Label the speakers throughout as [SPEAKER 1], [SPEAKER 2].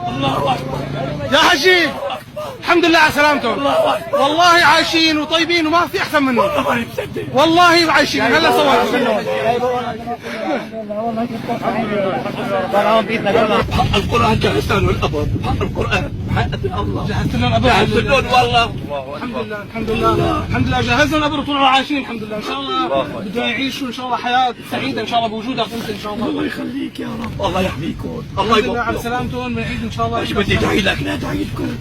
[SPEAKER 1] الله اكبر يا حجي، الحمد لله على سلامتهم. والله عايشين وطيبين وما في احسن منه. والله عايشين. هلا صوروا
[SPEAKER 2] حق القرآن جهزت له الأبر، حق القرآن حق الله
[SPEAKER 1] جهزت لهم الابر.
[SPEAKER 2] جهزت لهم والله.
[SPEAKER 1] الحمد لله الحمد لله الحمد لله جهزنا الابر وطلعوا عايشين الحمد لله. ان شاء الله بدهم يعيشوا ان شاء الله حياه سعيده ان شاء الله بوجودك انت ان شاء الله.
[SPEAKER 2] الله يخليك يا رب، الله يحميكم، الله
[SPEAKER 1] الحمد لله على
[SPEAKER 2] يبارك.
[SPEAKER 1] سلامتهم. بنعيد ان شاء الله.
[SPEAKER 2] مش بدي ادعي لك، لا ادعي لكم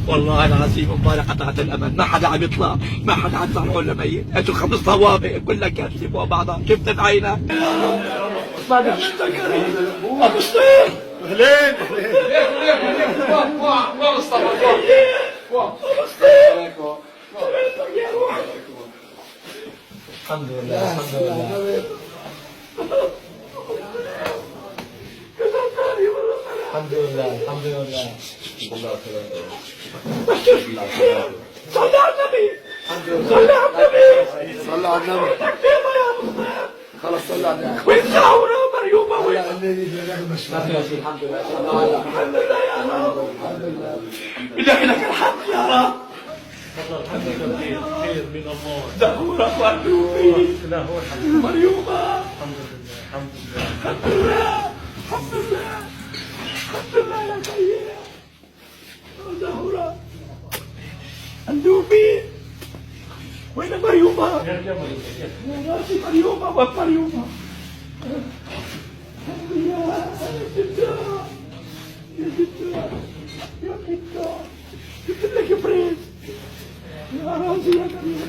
[SPEAKER 2] والله العظيم. امبارح قطعت الامل، ما حدا عم يطلع، ما حدا عم يطلع ولا ميت. اجوا 5 طوابق كلها كاتبه فوق بعضها، كيف تدعينا؟ ما دعيتك يا رب. ابو صير
[SPEAKER 1] اهلين
[SPEAKER 3] الحمد لله الحمد لله الحمد لله الحمد لله.
[SPEAKER 2] صلى على النبي، صلى على النبي،
[SPEAKER 3] صلى على النبي. خلص صلى على النبي.
[SPEAKER 2] وين ساورة مريومة وين؟
[SPEAKER 3] الحمد لله
[SPEAKER 2] الحمد لله يا رب، الحمد لله. إلهي لك الحمد يا رب.
[SPEAKER 3] الحمد لله خير من الله.
[SPEAKER 2] زهورة وأندوبي
[SPEAKER 3] لا هو الحمد
[SPEAKER 2] مريومة.
[SPEAKER 3] الحمد لله الحمد لله
[SPEAKER 2] الحمد لله الحمد لله الحمد لله يا سيدي. زهورة أندوبي وين مريومة؟ يا راسي مريومة ومريومة. يا جدة يا جدة يا جدة، جبت لك بريد يا راسي يا مريومة.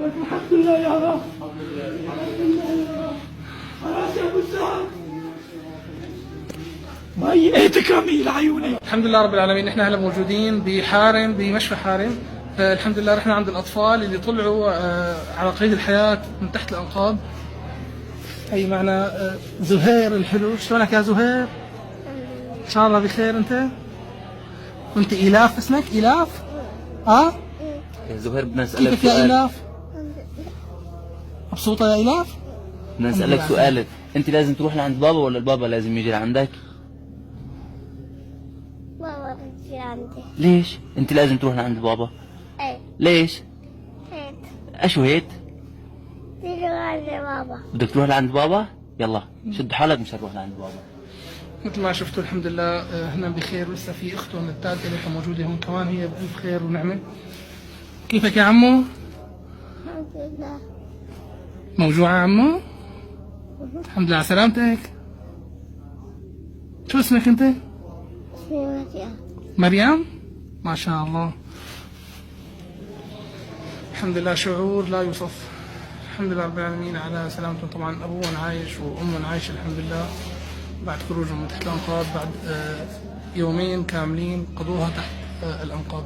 [SPEAKER 2] لك الحمد لله يا رب، الحمد لله يا رب. راسي ابو سعد مي تكرمي لعيوني.
[SPEAKER 1] الحمد لله رب العالمين. احنا هلا موجودين بحارم، بمشفى حارم. الحمد لله رحنا عند الاطفال اللي طلعوا على قيد الحياه من تحت الانقاض. هي معنا زهير الحلو. شلونك يا زهير؟ ان شاء الله بخير. انت وانت ايلاف، اسمك ايلاف؟
[SPEAKER 4] يا زهير بدنا نسألك
[SPEAKER 1] كيفك يا
[SPEAKER 4] سؤال.
[SPEAKER 1] ايلاف؟ مبسوطه يا ايلاف؟
[SPEAKER 4] بدنا نسألك سؤال، انت لازم تروح لعند بابا ولا البابا لازم يجي لعندك؟
[SPEAKER 5] بابا بيجي عندي.
[SPEAKER 4] ليش؟ انت لازم تروح لعند بابا.
[SPEAKER 5] ايه
[SPEAKER 4] ليش؟
[SPEAKER 5] هيك
[SPEAKER 4] اشو هيك؟
[SPEAKER 5] تيجي عند بابا.
[SPEAKER 4] بدك تروح لعند بابا؟ يلا شد حالك مش هنروح لعند بابا.
[SPEAKER 1] مثل ما شفتوا الحمد لله هنا بخير. لسه في اختهم الثالثه اللي موجوده هون كمان، هي بألف خير ونعمه. كيفك يا عمو؟
[SPEAKER 5] الحمد لله.
[SPEAKER 1] موجوع يا عمو؟ الحمد لله على سلامتك. شو اسمك انت؟
[SPEAKER 5] اسمي مريم.
[SPEAKER 1] مريم؟ ما شاء الله. الحمد لله شعور لا يوصف. الحمد لله رب العالمين على سلامتهم. طبعا ابوهم عايش وامهم عايشه الحمد لله بعد خروجهم من تحت الانقاض، بعد يومين كاملين قضوها تحت الانقاض.